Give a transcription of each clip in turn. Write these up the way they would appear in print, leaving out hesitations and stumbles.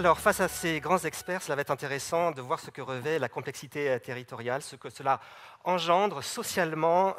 Alors, face à ces grands experts, cela va être intéressant de voir ce que revêt la complexité territoriale, ce que cela engendre socialement,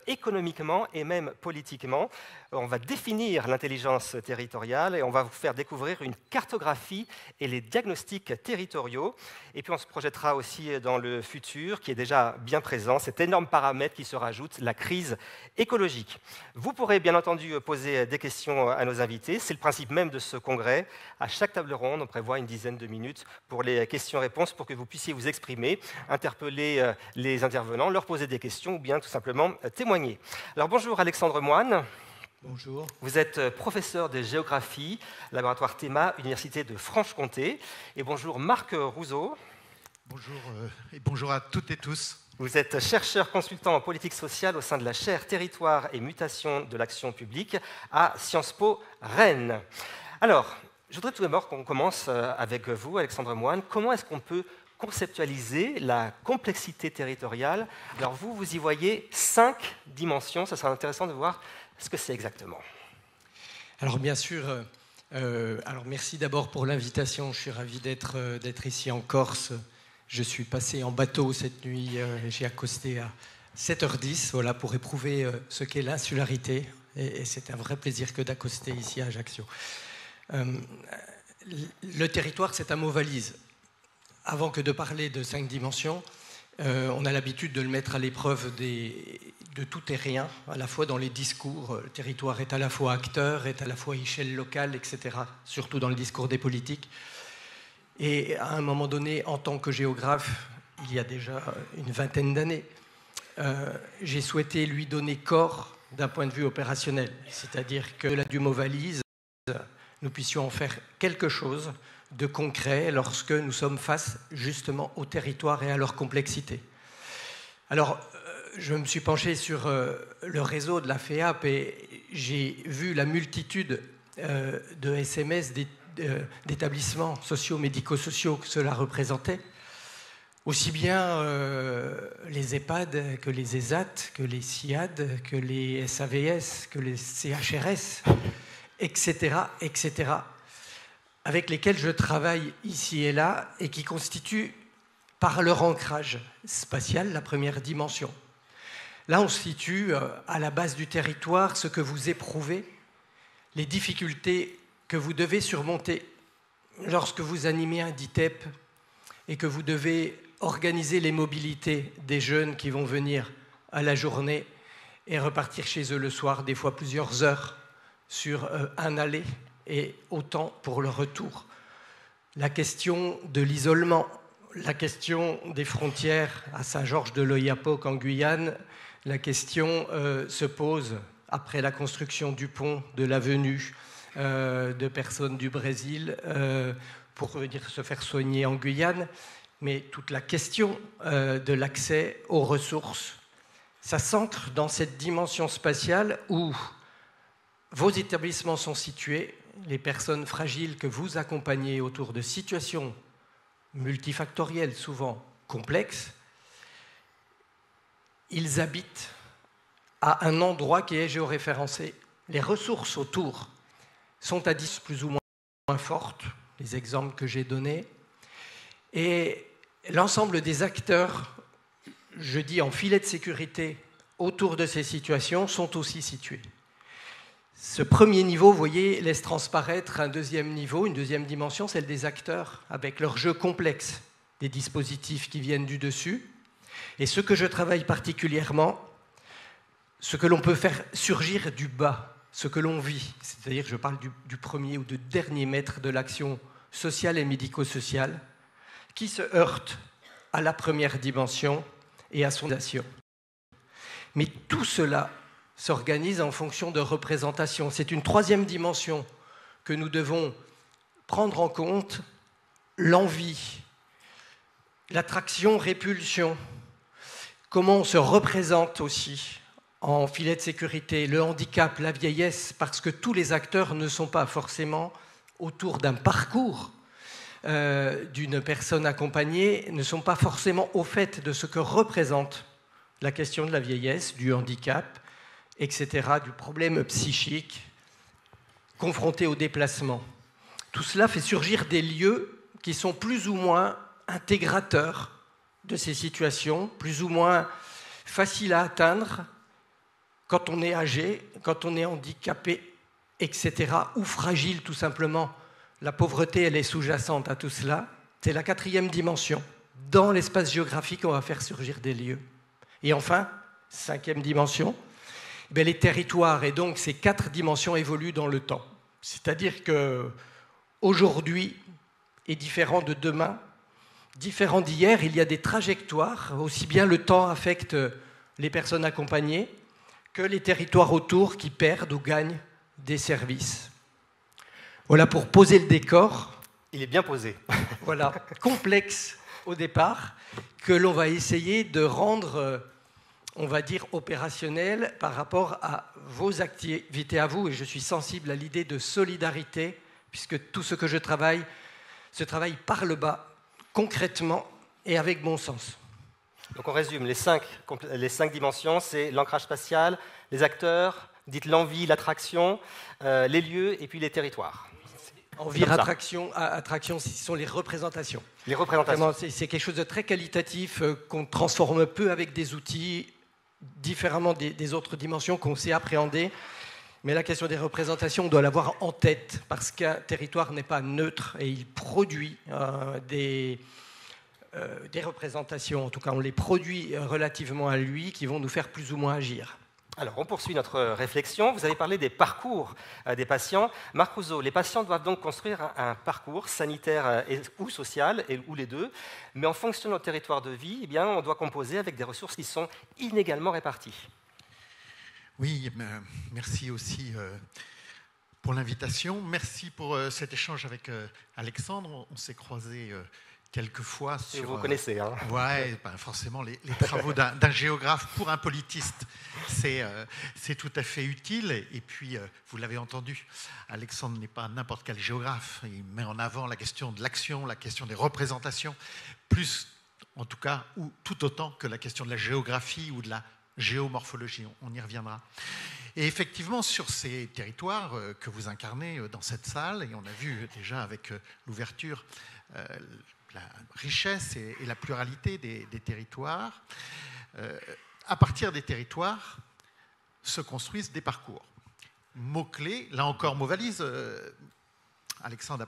économiquement et même politiquement. On va définir l'intelligence territoriale et on va vous faire découvrir une cartographie et les diagnostics territoriaux. Et puis on se projettera aussi dans le futur, qui est déjà bien présent, cet énorme paramètre qui se rajoute, la crise écologique. Vous pourrez bien entendu poser des questions à nos invités. C'est le principe même de ce congrès. À chaque table ronde, on prévoit une dizaine de minutes pour les questions-réponses pour que vous puissiez vous exprimer, interpeller les intervenants, leur poser des questions ou bien tout simplement témoigner. Alors bonjour Alexandre Moine. Bonjour. Vous êtes professeur de géographie, laboratoire Théma, Université de Franche-Comté. Et bonjour Marc Rousseau. Bonjour et bonjour à toutes et tous. Vous êtes chercheur consultant en politique sociale au sein de la chaire Territoire et mutation de l'action publique à Sciences Po Rennes. Alors, je voudrais tout d'abord qu'on commence avec vous, Alexandre Moine. Comment est-ce qu'on peut conceptualiser la complexité territoriale? Alors vous y voyez 5 dimensions. Ça sera intéressant de voir ce que c'est exactement. Alors bien sûr, merci d'abord pour l'invitation. Je suis ravi d'être ici en Corse. Je suis passé en bateau cette nuit. J'ai accosté à 7h10 voilà, pour éprouver ce qu'est l'insularité. Et c'est un vrai plaisir que d'accoster ici à Ajaccio. Le territoire, c'est un mot valise. Avant que de parler de 5 dimensions, on a l'habitude de le mettre à l'épreuve de tout et rien, à la fois dans les discours. Le territoire est à la fois acteur, est à la fois échelle locale, etc., surtout dans le discours des politiques. Et à un moment donné, en tant que géographe, il y a déjà une vingtaine d'années, j'ai souhaité lui donner corps d'un point de vue opérationnel. C'est-à-dire que du mot valise, nous puissions en faire quelque chose de concret lorsque nous sommes face justement au territoire et à leur complexité. Alors, je me suis penché sur le réseau de la FEAP et j'ai vu la multitude de SMS d'établissements sociaux, médico-sociaux que cela représentait, aussi bien les EHPAD que les ESAT, que les SIAD, que les SAVS, que les CHRS, etc., etc., avec lesquels je travaille ici et là et qui constituent, par leur ancrage spatial, la première dimension. Là, on se situe à la base du territoire, ce que vous éprouvez, les difficultés que vous devez surmonter lorsque vous animez un DITEP et que vous devez organiser les mobilités des jeunes qui vont venir à la journée et repartir chez eux le soir, des fois plusieurs heures sur un aller et autant pour le retour. La question de l'isolement, la question des frontières à Saint-Georges-de-l'Oyapock en Guyane, la question se pose après la construction du pont, de la venue de personnes du Brésil pour venir se faire soigner en Guyane, mais toute la question de l'accès aux ressources, ça s'ancre dans cette dimension spatiale où vos établissements sont situés, les personnes fragiles que vous accompagnez autour de situations multifactorielles, souvent complexes, ils habitent à un endroit qui est géoréférencé. Les ressources autour sont à 10 plus ou moins fortes, les exemples que j'ai donnés, et l'ensemble des acteurs, je dis en filet de sécurité, autour de ces situations sont aussi situés. Ce premier niveau, vous voyez, laisse transparaître un deuxième niveau, une deuxième dimension, celle des acteurs, avec leur jeu complexe, des dispositifs qui viennent du dessus. Et ce que je travaille particulièrement, ce que l'on peut faire surgir du bas, ce que l'on vit, c'est-à-dire je parle du premier ou du dernier mètre de l'action sociale et médico-sociale, qui se heurte à la première dimension et à son action. Mais tout cela s'organise en fonction de représentation. C'est une troisième dimension que nous devons prendre en compte, l'envie, l'attraction-répulsion, comment on se représente aussi en filet de sécurité, le handicap, la vieillesse, parce que tous les acteurs ne sont pas forcément autour d'un parcours d'une personne accompagnée, ne sont pas forcément au fait de ce que représente la question de la vieillesse, du handicap, etc., du problème psychique, confronté au déplacement. Tout cela fait surgir des lieux qui sont plus ou moins intégrateurs de ces situations, plus ou moins faciles à atteindre quand on est âgé, quand on est handicapé, etc., ou fragile tout simplement. La pauvreté, elle est sous-jacente à tout cela. C'est la 4e dimension. Dans l'espace géographique, on va faire surgir des lieux. Et enfin, 5e dimension, les territoires, et donc ces 4 dimensions évoluent dans le temps. C'est-à-dire qu'aujourd'hui est différent de demain, différent d'hier, il y a des trajectoires, aussi bien le temps affecte les personnes accompagnées que les territoires autour qui perdent ou gagnent des services. Voilà pour poser le décor. Il est bien posé. Voilà, complexe au départ, que l'on va essayer de rendre, on va dire, opérationnel par rapport à vos activités à vous. Et je suis sensible à l'idée de solidarité, puisque tout ce que je travaille se travaille par le bas, concrètement et avec bon sens. Donc on résume, les 5 dimensions, c'est l'ancrage spatial, les acteurs, dites l'envie, l'attraction, les lieux et puis les territoires. Envie, attraction, ce sont les représentations. Les représentations. Vraiment, c'est quelque chose de très qualitatif qu'on transforme peu avec des outils, différemment des autres dimensions qu'on sait appréhender. Mais la question des représentations, on doit l'avoir en tête, parce qu'un territoire n'est pas neutre et il produit des représentations, en tout cas on les produit relativement à lui, qui vont nous faire plus ou moins agir. Alors, on poursuit notre réflexion. Vous avez parlé des parcours des patients. Marc Rousseau, les patients doivent donc construire un parcours sanitaire ou social, ou les deux, mais en fonction de notre territoire de vie, eh bien, on doit composer avec des ressources qui sont inégalement réparties. Oui, merci aussi pour l'invitation. Merci pour cet échange avec Alexandre. On s'est croisés quelques fois sur... Vous connaissez, hein. Ouais, ben forcément, les travaux d'un géographe pour un politiste, c'est tout à fait utile. Et puis, vous l'avez entendu, Alexandre n'est pas n'importe quel géographe. Il met en avant la question de l'action, la question des représentations, plus, en tout cas, ou tout autant que la question de la géographie ou de la géomorphologie. On y reviendra. Et effectivement, sur ces territoires que vous incarnez dans cette salle, et on a vu déjà avec l'ouverture la richesse et la pluralité des territoires, à partir des territoires se construisent des parcours. Mots-clés, là encore, mot-valise. Alexandre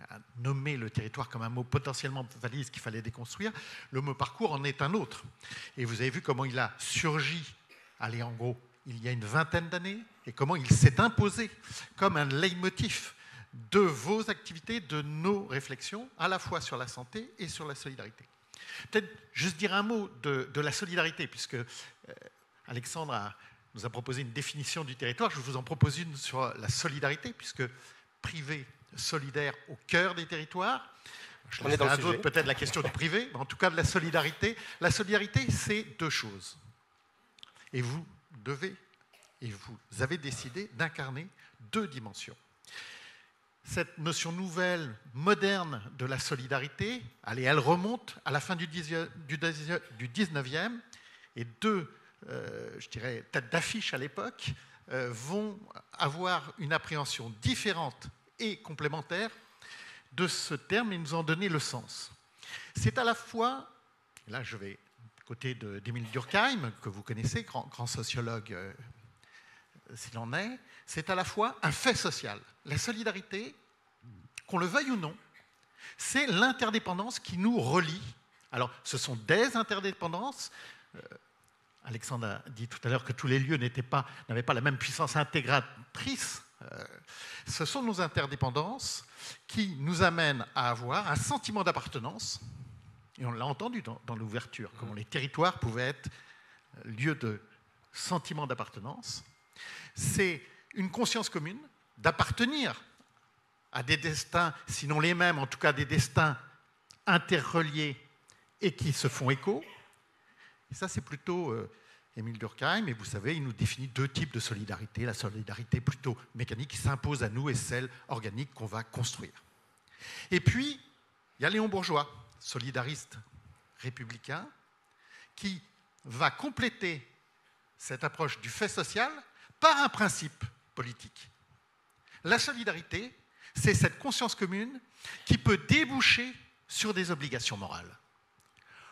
a nommé le territoire comme un mot potentiellement valise qu'il fallait déconstruire. Le mot parcours en est un autre. Et vous avez vu comment il a surgi, allez, en gros, il y a une vingtaine d'années, et comment il s'est imposé comme un leitmotiv de vos activités, de nos réflexions, à la fois sur la santé et sur la solidarité. Peut-être juste dire un mot de la solidarité, puisque Alexandre nous a proposé une définition du territoire. Je vous en propose une sur la solidarité, puisque privé, solidaire au cœur des territoires. Je laisse à d'autres peut-être la question du privé, mais en tout cas de la solidarité. La solidarité, c'est 2 choses. Et vous devez, et vous avez décidé d'incarner 2 dimensions. Cette notion nouvelle, moderne de la solidarité, allez, elle remonte à la fin du 19e, et 2, je dirais, têtes d'affiche à l'époque, vont avoir une appréhension différente et complémentaire de ce terme et nous en donner le sens. C'est à la fois, et là je vais du côté d'Émile Durkheim, que vous connaissez, grand sociologue s'il en est, c'est à la fois un fait social. La solidarité, qu'on le veuille ou non, c'est l'interdépendance qui nous relie. Alors, ce sont des interdépendances. Alexandre a dit tout à l'heure que tous les lieux n'avaient pas la même puissance intégratrice. Ce sont nos interdépendances qui nous amènent à avoir un sentiment d'appartenance. Et on l'a entendu dans l'ouverture, comment les territoires pouvaient être lieu de sentiment d'appartenance. C'est une conscience commune d'appartenir à des destins, sinon les mêmes, en tout cas des destins interreliés et qui se font écho. Et ça, c'est plutôt Émile Durkheim, et vous savez, il nous définit 2 types de solidarité. La solidarité plutôt mécanique qui s'impose à nous et celle organique qu'on va construire. Et puis, il y a Léon Bourgeois, solidariste républicain, qui va compléter cette approche du fait social par un principe politique. La solidarité, c'est cette conscience commune qui peut déboucher sur des obligations morales,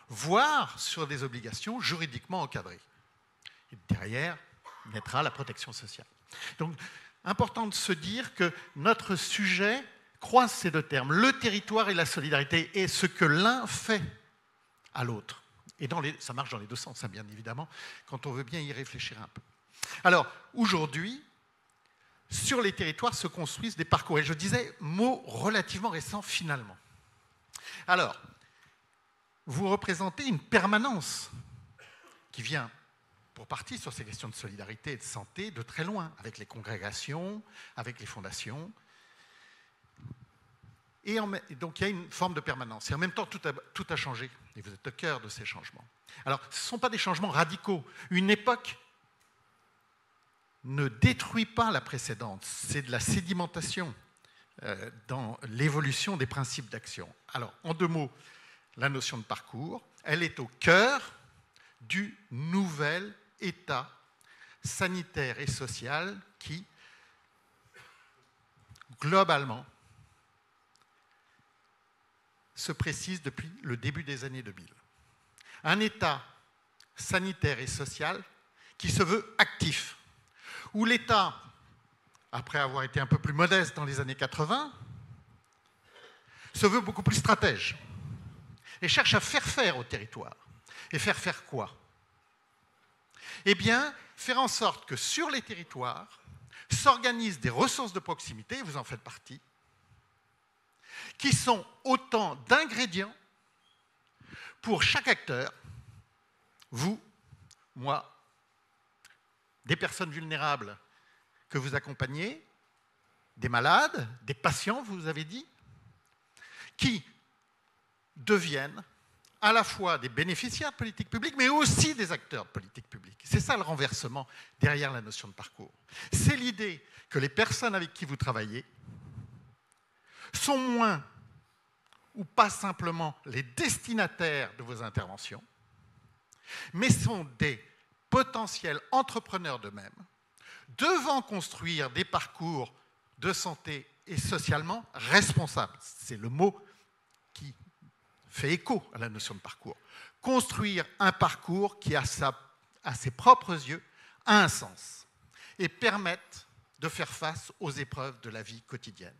voire sur des obligations juridiquement encadrées. Et derrière naîtra la protection sociale. Donc, important de se dire que notre sujet croise ces deux termes, le territoire et la solidarité, et ce que l'un fait à l'autre. Et ça marche dans les deux sens, hein, bien évidemment, quand on veut bien y réfléchir un peu. Alors, aujourd'hui, sur les territoires se construisent des parcours. Et je disais, mot relativement récent finalement. Alors, vous représentez une permanence qui vient, pour partie, sur ces questions de solidarité et de santé, de très loin, avec les congrégations, avec les fondations. Et donc, il y a une forme de permanence. Et en même temps, tout a changé. Et vous êtes au cœur de ces changements. Alors, ce ne sont pas des changements radicaux. Une époque ne détruit pas la précédente. C'est de la sédimentation dans l'évolution des principes d'action. Alors, en deux mots, la notion de parcours, elle est au cœur du nouvel état sanitaire et social qui, globalement, se précise depuis le début des années 2000. Un état sanitaire et social qui se veut actif, où l'État, après avoir été un peu plus modeste dans les années 80, se veut beaucoup plus stratège et cherche à faire faire au territoire. Et faire faire quoi? Eh bien, faire en sorte que sur les territoires s'organisent des ressources de proximité, vous en faites partie, qui sont autant d'ingrédients pour chaque acteur, vous, moi, des personnes vulnérables que vous accompagnez, des malades, des patients, vous avez dit, qui deviennent à la fois des bénéficiaires de politique publique, mais aussi des acteurs de politique publique. C'est ça le renversement derrière la notion de parcours. C'est l'idée que les personnes avec qui vous travaillez sont moins ou pas simplement les destinataires de vos interventions, mais sont des potentiels entrepreneurs d'eux-mêmes, devant construire des parcours de santé et socialement responsables. C'est le mot qui fait écho à la notion de parcours. Construire un parcours qui, à ses propres yeux, a un sens et permette de faire face aux épreuves de la vie quotidienne.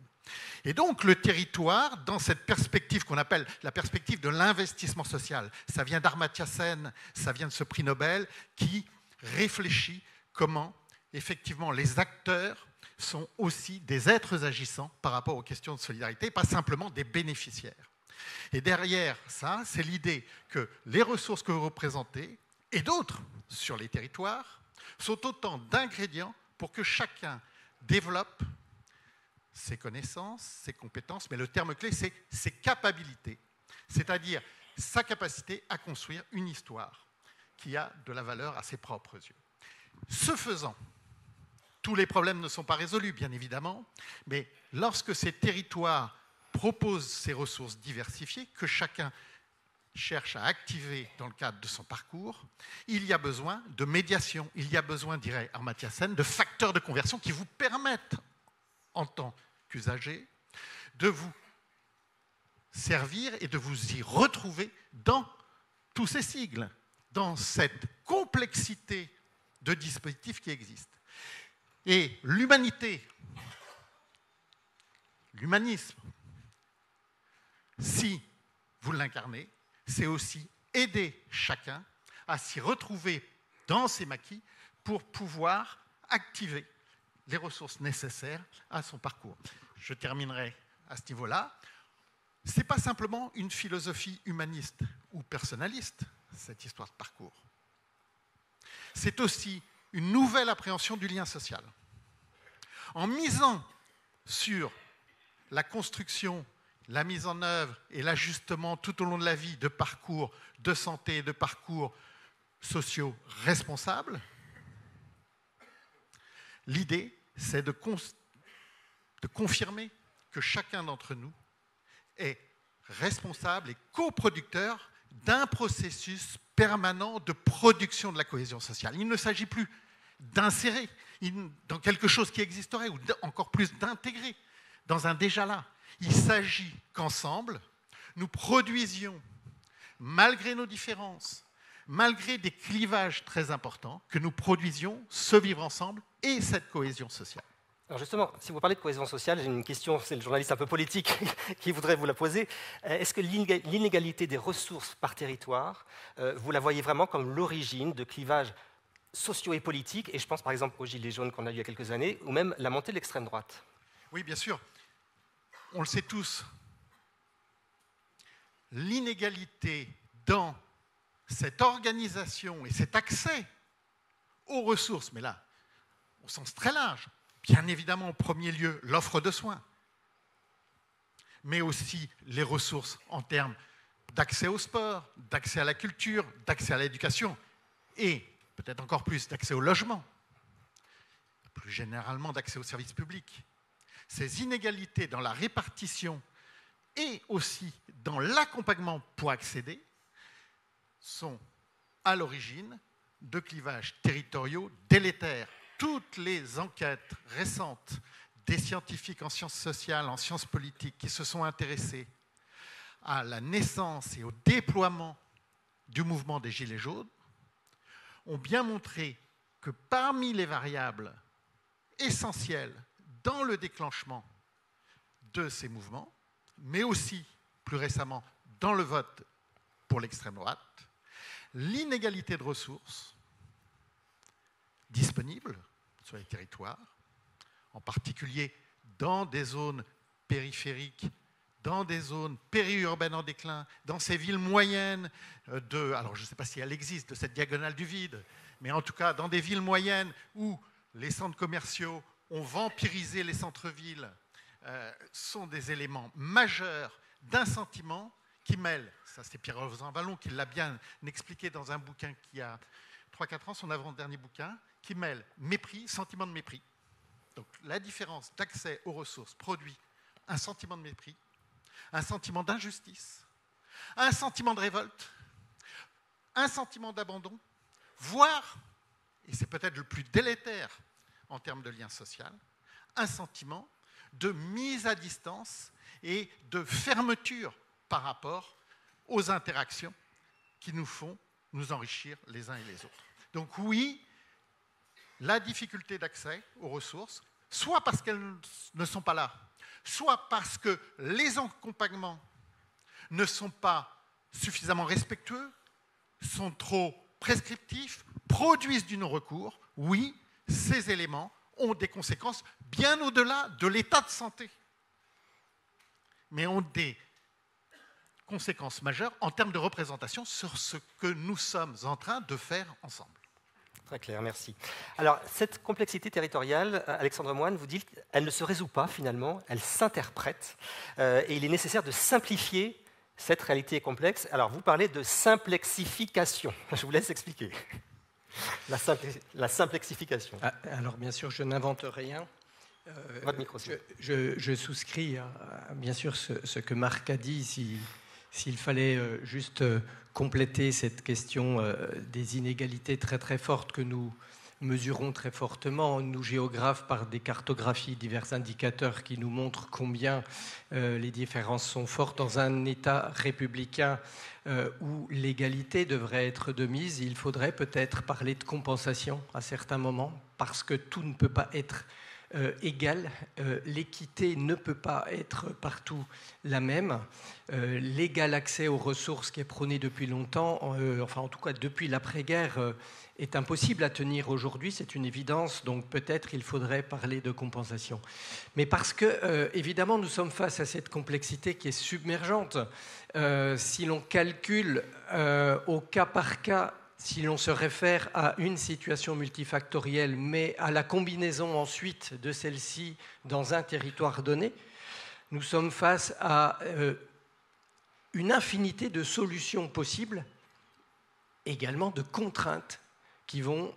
Et donc le territoire, dans cette perspective qu'on appelle la perspective de l'investissement social, ça vient d'Amartya Sen, ça vient de ce prix Nobel, qui réfléchit comment effectivement les acteurs sont aussi des êtres agissants par rapport aux questions de solidarité, pas simplement des bénéficiaires. Et derrière ça, c'est l'idée que les ressources que vous représentez, et d'autres sur les territoires, sont autant d'ingrédients pour que chacun développe ses connaissances, ses compétences, mais le terme clé, c'est ses capacités, c'est-à-dire sa capacité à construire une histoire qui a de la valeur à ses propres yeux. Ce faisant, tous les problèmes ne sont pas résolus, bien évidemment, mais lorsque ces territoires proposent ces ressources diversifiées, que chacun cherche à activer dans le cadre de son parcours, il y a besoin de médiation, il y a besoin, dirait Amartya Sen, de facteurs de conversion qui vous permettent, en tant qu'usager, de vous servir et de vous y retrouver dans tous ces sigles, dans cette complexité de dispositifs qui existent. Et l'humanité, l'humanisme, si vous l'incarnez, c'est aussi aider chacun à s'y retrouver dans ses maquis pour pouvoir activer les ressources nécessaires à son parcours. Je terminerai à ce niveau-là. Ce n'est pas simplement une philosophie humaniste ou personnaliste, cette histoire de parcours. C'est aussi une nouvelle appréhension du lien social. En misant sur la construction, la mise en œuvre et l'ajustement tout au long de la vie de parcours de santé et de parcours sociaux responsables, l'idée, c'est de confirmer que chacun d'entre nous est responsable et coproducteur d'un processus permanent de production de la cohésion sociale. Il ne s'agit plus d'insérer dans quelque chose qui existerait ou encore plus d'intégrer, dans un déjà là. Il s'agit qu'ensemble, nous produisions, malgré nos différences, malgré des clivages très importants, que nous produisions ce vivre ensemble et cette cohésion sociale. Alors justement, si vous parlez de cohésion sociale, j'ai une question, c'est le journaliste un peu politique qui voudrait vous la poser. Est-ce que l'inégalité des ressources par territoire, vous la voyez vraiment comme l'origine de clivages sociaux et politiques, et je pense par exemple aux Gilets jaunes qu'on a eu il y a quelques années, ou même la montée de l'extrême droite? Oui, bien sûr. On le sait tous. L'inégalité dans cette organisation et cet accès aux ressources, mais là, au sens très large, bien évidemment, en premier lieu, l'offre de soins, mais aussi les ressources en termes d'accès au sport, d'accès à la culture, d'accès à l'éducation, et peut-être encore plus d'accès au logement, plus généralement d'accès aux services publics. Ces inégalités dans la répartition et aussi dans l'accompagnement pour accéder sont à l'origine de clivages territoriaux délétères. Toutes les enquêtes récentes des scientifiques en sciences sociales, en sciences politiques, qui se sont intéressés à la naissance et au déploiement du mouvement des Gilets jaunes ont bien montré que parmi les variables essentielles dans le déclenchement de ces mouvements, mais aussi, plus récemment, dans le vote pour l'extrême droite, l'inégalité de ressources disponibles sur les territoires, en particulier dans des zones périphériques, dans des zones périurbaines en déclin, dans ces villes moyennes alors je ne sais pas si elle existe, de cette diagonale du vide, mais en tout cas dans des villes moyennes où les centres commerciaux ont vampirisé les centres-villes, sont des éléments majeurs d'un sentiment qui mêle, ça c'est Pierre-Rosan Vallon qui l'a bien expliqué dans un bouquin qui a 3-4 ans, son avant-dernier bouquin, qui mêle mépris, sentiment de mépris. Donc la différence d'accès aux ressources produit un sentiment de mépris, un sentiment d'injustice, un sentiment de révolte, un sentiment d'abandon, voire, et c'est peut-être le plus délétère en termes de lien social, un sentiment de mise à distance et de fermeture par rapport aux interactions qui nous font nous enrichir les uns et les autres. Donc oui, la difficulté d'accès aux ressources, soit parce qu'elles ne sont pas là, soit parce que les accompagnements ne sont pas suffisamment respectueux, sont trop prescriptifs, produisent du non-recours, oui, ces éléments ont des conséquences bien au-delà de l'état de santé, mais ont des conséquences majeures en termes de représentation sur ce que nous sommes en train de faire ensemble. Très clair, merci. Alors, cette complexité territoriale, Alexandre Moine, vous dites qu'elle ne se résout pas finalement, elle s'interprète, et il est nécessaire de simplifier cette réalité complexe. Alors, vous parlez de simplexification. Je vous laisse expliquer. La simplexification. Alors, bien sûr, je n'invente rien. Votre micro, je souscris à bien sûr ce que Marc a dit. S'il fallait juste compléter cette question des inégalités très très fortes que nous mesurons très fortement, nous géographes, par des cartographies, divers indicateurs qui nous montrent combien les différences sont fortes dans un État républicain où l'égalité devrait être de mise, il faudrait peut-être parler de compensation à certains moments, parce que tout ne peut pas être égal, l'équité ne peut pas être partout la même, l'égal accès aux ressources qui est prôné depuis longtemps, enfin en tout cas depuis l'après-guerre, est impossible à tenir aujourd'hui, c'est une évidence, donc peut-être il faudrait parler de compensation. Mais parce que, évidemment, nous sommes face à cette complexité qui est submergente. Si l'on calcule au cas par cas, si l'on se réfère à une situation multifactorielle, mais à la combinaison ensuite de celle-ci dans un territoire donné, nous sommes face à une infinité de solutions possibles, également de contraintes qui vont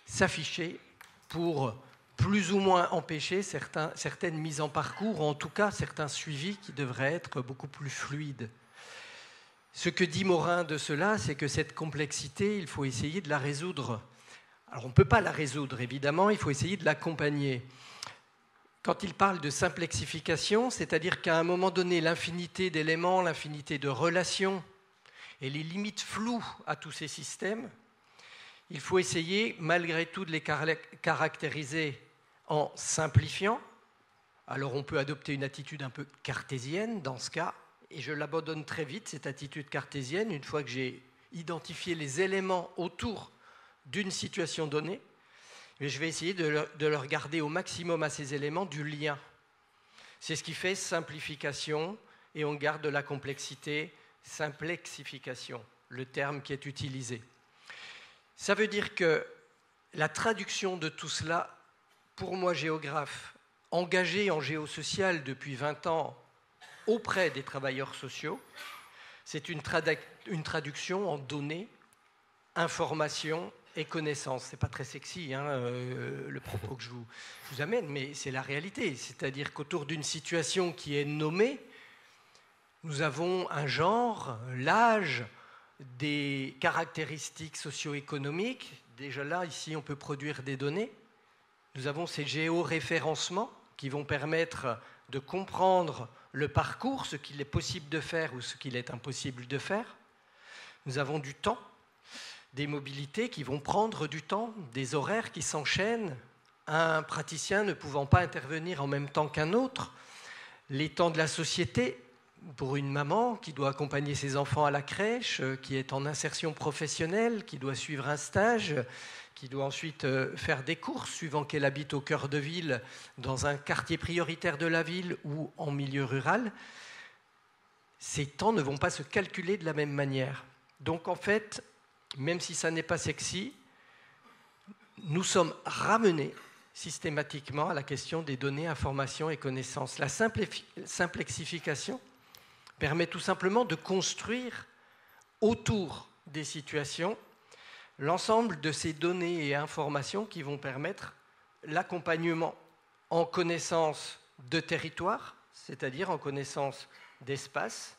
s'afficher pour plus ou moins empêcher certaines mises en parcours, ou en tout cas certains suivis qui devraient être beaucoup plus fluides. Ce que dit Morin de cela, c'est que cette complexité, il faut essayer de la résoudre. Alors on ne peut pas la résoudre, évidemment, il faut essayer de l'accompagner. quand il parle de simplexification, c'est-à-dire qu'à un moment donné, l'infinité d'éléments, l'infinité de relations et les limites floues à tous ces systèmes, il faut essayer malgré tout de les caractériser en simplifiant. Alors on peut adopter une attitude un peu cartésienne dans ce cas, et je l'abandonne très vite, cette attitude cartésienne, une fois que j'ai identifié les éléments autour d'une situation donnée. Mais je vais essayer de leur garder au maximum à ces éléments du lien. C'est ce qui fait simplification, et on garde de la complexité, simplexification, le terme qui est utilisé. Ça veut dire que la traduction de tout cela, pour moi, géographe, engagé en géosocial depuis 20 ans auprès des travailleurs sociaux, c'est une traduction en données, informations et connaissances. Ce n'est pas très sexy, le propos que je vous amène, mais c'est la réalité. C'est-à-dire qu'autour d'une situation qui est nommée, nous avons un genre, l'âge, des caractéristiques socio-économiques. Déjà là, ici, on peut produire des données. Nous avons ces géoréférencements qui vont permettre de comprendre le parcours, ce qu'il est possible de faire ou ce qu'il est impossible de faire. Nous avons du temps, des mobilités qui vont prendre du temps, des horaires qui s'enchaînent, un praticien ne pouvant pas intervenir en même temps qu'un autre, les temps de la société, pour une maman qui doit accompagner ses enfants à la crèche, qui est en insertion professionnelle, qui doit suivre un stage, qui doit ensuite faire des courses, suivant qu'elle habite au cœur de ville, dans un quartier prioritaire de la ville ou en milieu rural, ces temps ne vont pas se calculer de la même manière. Donc en fait, même si ça n'est pas sexy, nous sommes ramenés systématiquement à la question des données, informations et connaissances. La simplexification permet tout simplement de construire autour des situations l'ensemble de ces données et informations qui vont permettre l'accompagnement en connaissance de territoire, c'est-à-dire en connaissance d'espace,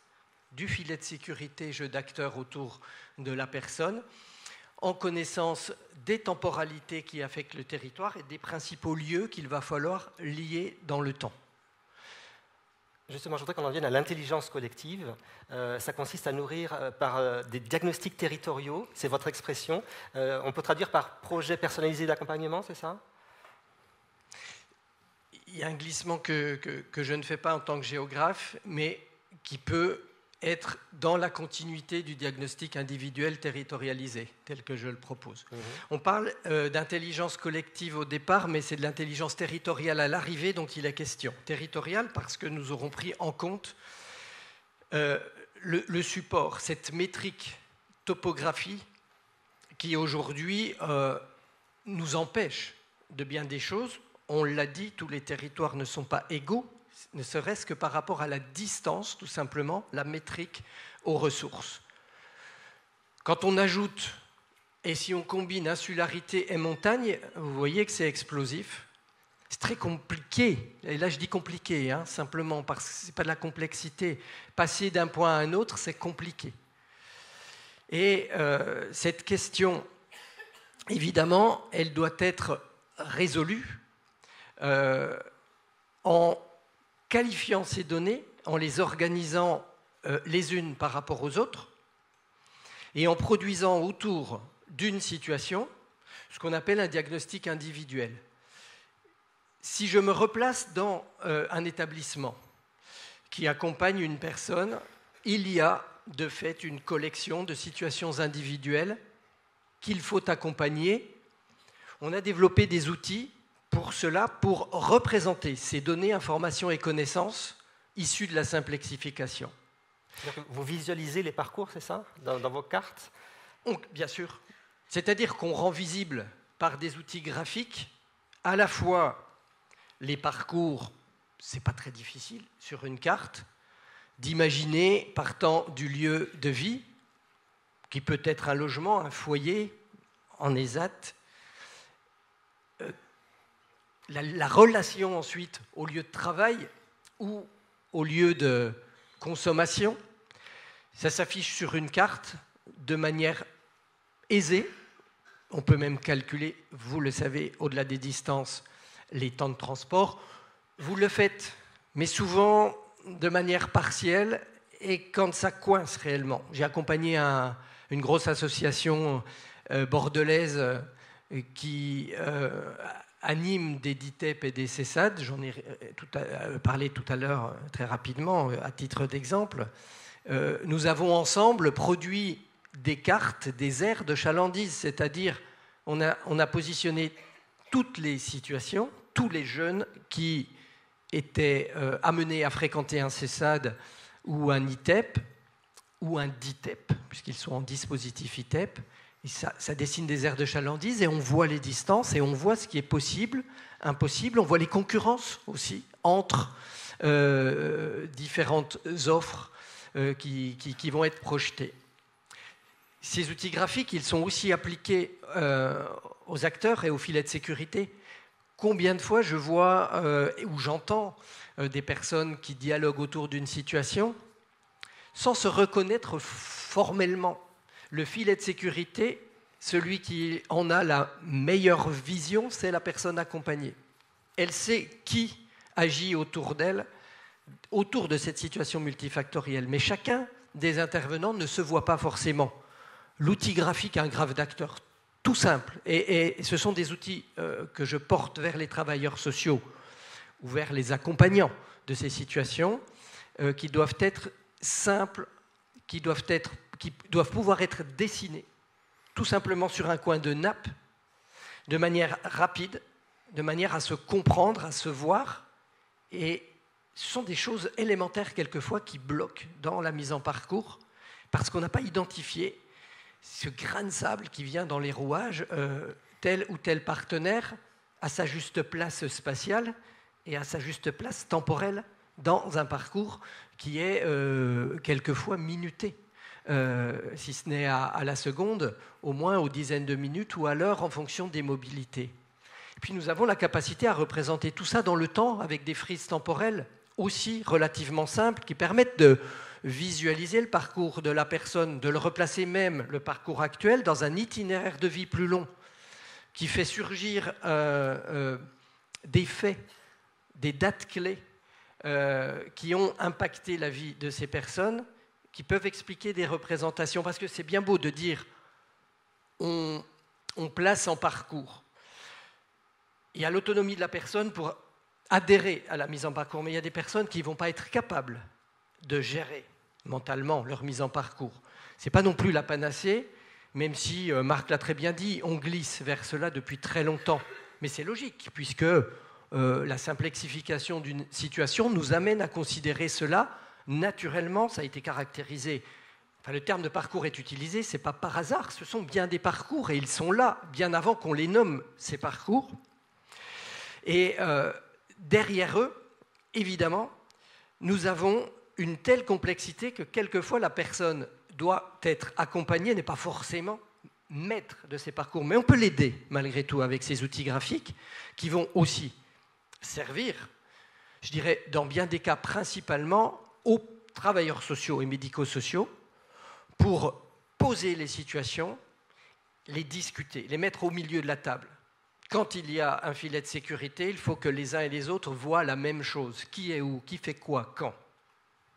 du filet de sécurité, jeu d'acteurs autour de la personne, en connaissance des temporalités qui affectent le territoire et des principaux lieux qu'il va falloir lier dans le temps. Justement, je voudrais qu'on en vienne à l'intelligence collective. Ça consiste à nourrir par des diagnostics territoriaux, c'est votre expression. On peut traduire par projet personnalisé d'accompagnement, c'est ça? Il y a un glissement que je ne fais pas en tant que géographe, mais qui peut être dans la continuité du diagnostic individuel territorialisé, tel que je le propose. On parle d'intelligence collective au départ, mais c'est de l'intelligence territoriale à l'arrivée dont il est question. Territoriale parce que nous aurons pris en compte le support, cette métrique topographie qui aujourd'hui nous empêche de bien des choses. On l'a dit, tous les territoires ne sont pas égaux, ne serait-ce que par rapport à la distance, tout simplement, la métrique aux ressources. Quand on ajoute, et si on combine insularité et montagne, vous voyez que c'est explosif. C'est très compliqué, et là je dis compliqué, simplement parce que ce n'est pas de la complexité. Passer d'un point à un autre, c'est compliqué. Et cette question, évidemment, elle doit être résolue en qualifiant ces données, en les organisant les unes par rapport aux autres, et en produisant autour d'une situation ce qu'on appelle un diagnostic individuel. Si je me replace dans un établissement qui accompagne une personne, il y a de fait une collection de situations individuelles qu'il faut accompagner. On a développé des outils pour cela, pour représenter ces données, informations et connaissances issues de la simplexification. Vous visualisez les parcours, c'est ça, dans vos cartes? Bien sûr. C'est-à-dire qu'on rend visible par des outils graphiques à la fois les parcours, c'est pas très difficile, sur une carte, d'imaginer, partant du lieu de vie, qui peut être un logement, un foyer, en ESAT, la relation ensuite au lieu de travail ou au lieu de consommation, ça s'affiche sur une carte de manière aisée. On peut même calculer, vous le savez, au-delà des distances, les temps de transport. Vous le faites, mais souvent de manière partielle et quand ça coince réellement. J'ai accompagné une grosse association bordelaise qui anime des DITEP et des CESAD. J'en ai parlé tout à l'heure très rapidement à titre d'exemple. Nous avons ensemble produit des cartes des aires de chalandise, c'est-à-dire on a positionné toutes les situations, tous les jeunes qui étaient amenés à fréquenter un CESAD ou un ITEP ou un DITEP, puisqu'ils sont en dispositif ITEP. Et ça dessine des aires de chalandise et on voit les distances et on voit ce qui est possible, impossible. On voit les concurrences aussi entre différentes offres qui vont être projetées. Ces outils graphiques, ils sont aussi appliqués aux acteurs et aux filets de sécurité. Combien de fois je vois ou j'entends des personnes qui dialoguent autour d'une situation sans se reconnaître formellement. Le filet de sécurité, celui qui en a la meilleure vision, c'est la personne accompagnée. Elle sait qui agit autour d'elle, autour de cette situation multifactorielle. Mais chacun des intervenants ne se voit pas forcément. L'outil graphique a un graphe d'acteur tout simple. Et ce sont des outils que je porte vers les travailleurs sociaux ou vers les accompagnants de ces situations qui doivent être simples, qui doivent pouvoir être dessinés tout simplement sur un coin de nappe, de manière rapide, de manière à se comprendre, à se voir. Et ce sont des choses élémentaires quelquefois qui bloquent dans la mise en parcours parce qu'on n'a pas identifié ce grain de sable qui vient dans les rouages, tel ou tel partenaire à sa juste place spatiale et à sa juste place temporelle dans un parcours qui est quelquefois minuté, si ce n'est à la seconde, au moins aux dizaines de minutes ou à l'heure en fonction des mobilités. Et puis nous avons la capacité à représenter tout ça dans le temps avec des frises temporelles aussi relativement simples qui permettent de visualiser le parcours de la personne, de le replacer même, le parcours actuel, dans un itinéraire de vie plus long qui fait surgir des faits, des dates clés qui ont impacté la vie de ces personnes, qui peuvent expliquer des représentations. Parce que c'est bien beau de dire on place en parcours. Il y a l'autonomie de la personne pour adhérer à la mise en parcours, mais il y a des personnes qui ne vont pas être capables de gérer mentalement leur mise en parcours. Ce n'est pas non plus la panacée, même si Marc l'a très bien dit, on glisse vers cela depuis très longtemps. Mais c'est logique, puisque la simplexification d'une situation nous amène à considérer cela naturellement. Ça a été caractérisé. Enfin, le terme de parcours est utilisé, ce n'est pas par hasard, ce sont bien des parcours et ils sont là bien avant qu'on les nomme, ces parcours. Et derrière eux, évidemment, nous avons une telle complexité que quelquefois la personne doit être accompagnée, n'est pas forcément maître de ces parcours, mais on peut l'aider malgré tout avec ces outils graphiques qui vont aussi servir, je dirais, dans bien des cas principalement aux travailleurs sociaux et médico-sociaux pour poser les situations, les discuter, les mettre au milieu de la table. Quand il y a un filet de sécurité, il faut que les uns et les autres voient la même chose. Qui est où, qui fait quoi, quand.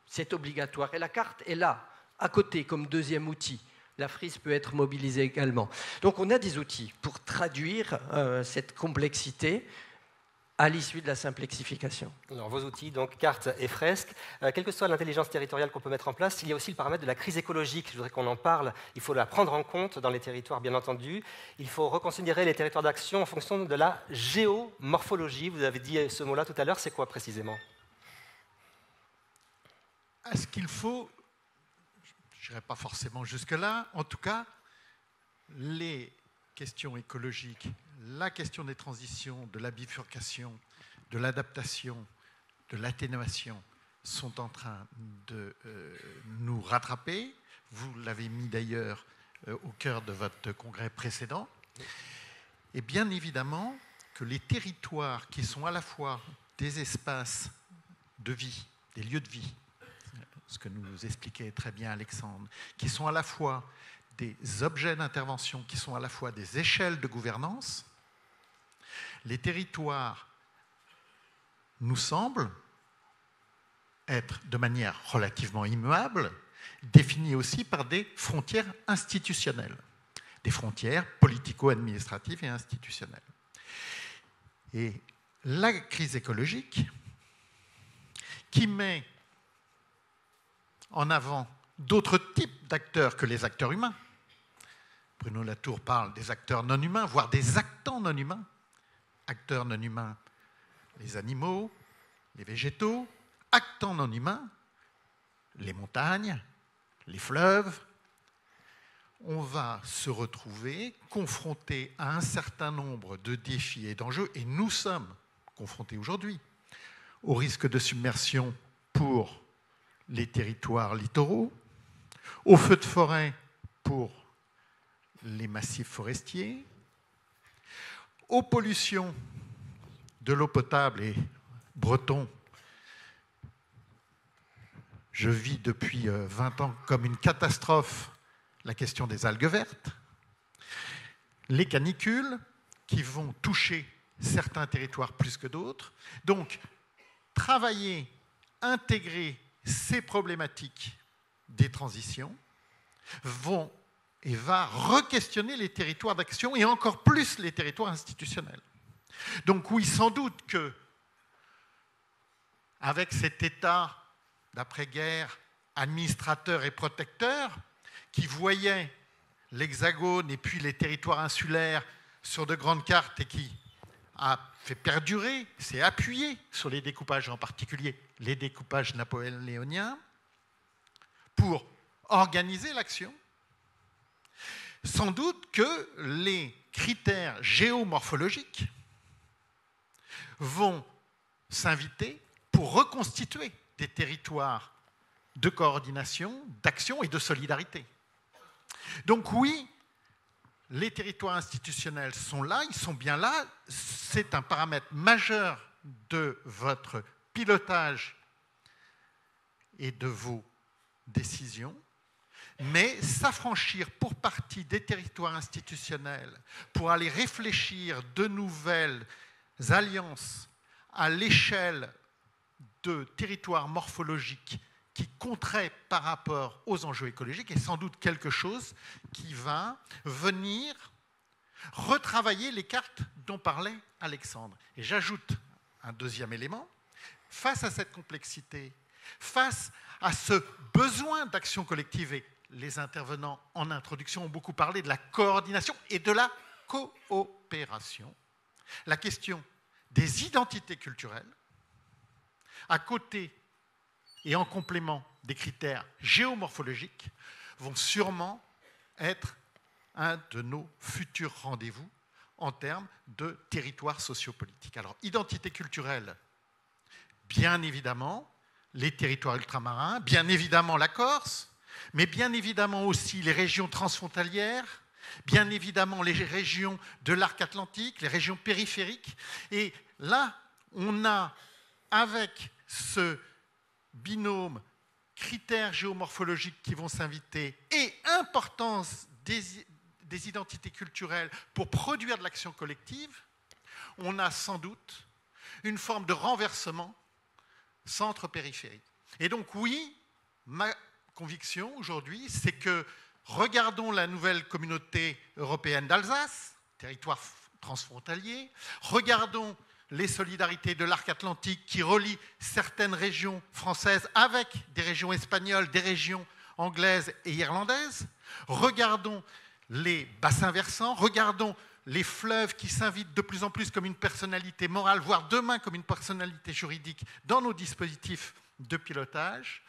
C'est obligatoire. Et la carte est là, à côté, comme deuxième outil. La frise peut être mobilisée également. Donc on a des outils pour traduire cette complexité à l'issue de la simplexification. Alors, vos outils, donc cartes et fresques, quelle que soit l'intelligence territoriale qu'on peut mettre en place, il y a aussi le paramètre de la crise écologique. Je voudrais qu'on en parle. Il faut la prendre en compte dans les territoires, bien entendu. Il faut reconsidérer les territoires d'action en fonction de la géomorphologie. Vous avez dit ce mot-là tout à l'heure. C'est quoi précisément ? Est-ce qu'il faut, je n'irai pas forcément jusque-là, en tout cas, les questions écologiques, la question des transitions, de la bifurcation, de l'adaptation, de l'atténuation sont en train de nous rattraper. Vous l'avez mis d'ailleurs au cœur de votre congrès précédent. Et bien évidemment que les territoires qui sont à la fois des espaces de vie, des lieux de vie, ce que nous expliquait très bien Alexandre, qui sont à la fois des objets d'intervention, qui sont à la fois des échelles de gouvernance, les territoires nous semble être de manière relativement immuable, définie aussi par des frontières institutionnelles, des frontières politico-administratives et institutionnelles. Et la crise écologique, qui met en avant d'autres types d'acteurs que les acteurs humains. Bruno Latour parle des acteurs non humains, voire des actants non humains. Acteurs non humains, les animaux, les végétaux. Actants non humains, les montagnes, les fleuves. On va se retrouver confrontés à un certain nombre de défis et d'enjeux, et nous sommes confrontés aujourd'hui au risque de submersion pour les territoires littoraux, aux feux de forêt pour les massifs forestiers, aux pollutions de l'eau potable. Et breton, je vis depuis 20 ans comme une catastrophe la question des algues vertes, les canicules qui vont toucher certains territoires plus que d'autres. Donc, travailler, intégrer ces problématiques des transitions va re-questionner les territoires d'action et encore plus les territoires institutionnels. Donc oui, sans doute que avec cet État d'après-guerre, administrateur et protecteur, qui voyait l'Hexagone et puis les territoires insulaires sur de grandes cartes et qui a fait perdurer, s'est appuyé sur les découpages, en particulier les découpages napoléoniens, pour organiser l'action. Sans doute que les critères géomorphologiques vont s'inviter pour reconstituer des territoires de coordination, d'action et de solidarité. Donc oui, les territoires institutionnels sont là, ils sont bien là, c'est un paramètre majeur de votre pilotage et de vos décisions, mais s'affranchir pour partie des territoires institutionnels pour aller réfléchir de nouvelles alliances à l'échelle de territoires morphologiques qui compteraient par rapport aux enjeux écologiques est sans doute quelque chose qui va venir retravailler les cartes dont parlait Alexandre. Et j'ajoute un deuxième élément. Face à cette complexité, face à ce besoin d'action collective, et les intervenants en introduction ont beaucoup parlé de la coordination et de la coopération, la question des identités culturelles, à côté et en complément des critères géomorphologiques, vont sûrement être un de nos futurs rendez-vous en termes de territoire sociopolitique. Alors, identité culturelle, bien évidemment, les territoires ultramarins, bien évidemment la Corse, mais bien évidemment aussi les régions transfrontalières, bien évidemment les régions de l'arc atlantique, les régions périphériques. Et là, on a, avec ce binôme critères géomorphologiques qui vont s'inviter et importance des identités culturelles pour produire de l'action collective, on a sans doute une forme de renversement centre-périphérie. Et donc oui, ma conviction aujourd'hui, c'est que regardons la nouvelle communauté européenne d'Alsace, territoire transfrontalier, regardons les solidarités de l'arc atlantique qui relient certaines régions françaises avec des régions espagnoles, des régions anglaises et irlandaises. Regardons les bassins versants, regardons les fleuves qui s'invitent de plus en plus comme une personnalité morale, voire demain comme une personnalité juridique dans nos dispositifs de pilotage,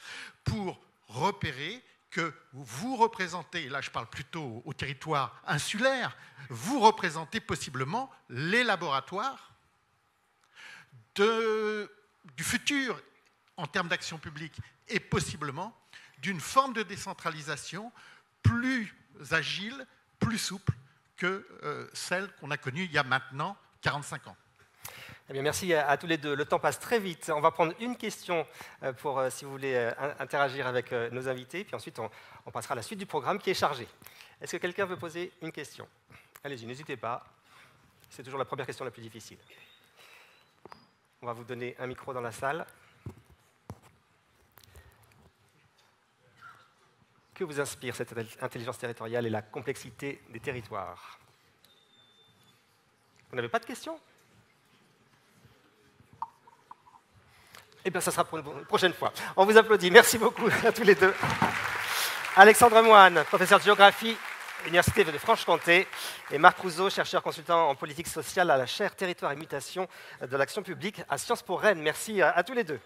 pour repérer que vous représentez, et là je parle plutôt au territoire insulaire, vous représentez possiblement les laboratoires du futur en termes d'action publique et possiblement d'une forme de décentralisation plus agile, plus souple que celle qu'on a connue il y a maintenant 45 ans. Eh bien, merci à tous les deux. Le temps passe très vite. On va prendre une question pour, si vous voulez, interagir avec nos invités. Puis ensuite, on passera à la suite du programme qui est chargé. Est-ce que quelqu'un veut poser une question? Allez-y, n'hésitez pas. C'est toujours la première question la plus difficile. On va vous donner un micro dans la salle. Que vous inspire cette intelligence territoriale et la complexité des territoires? Vous n'avez pas de questions? Eh bien, ça sera pour une prochaine fois. On vous applaudit. Merci beaucoup à tous les deux. Alexandre Moine, professeur de géographie, Université de Franche-Comté, et Marc Prouzeau, chercheur consultant en politique sociale à la chaire Territoire et Mutation de l'Action publique à Sciences Po Rennes. Merci à tous les deux.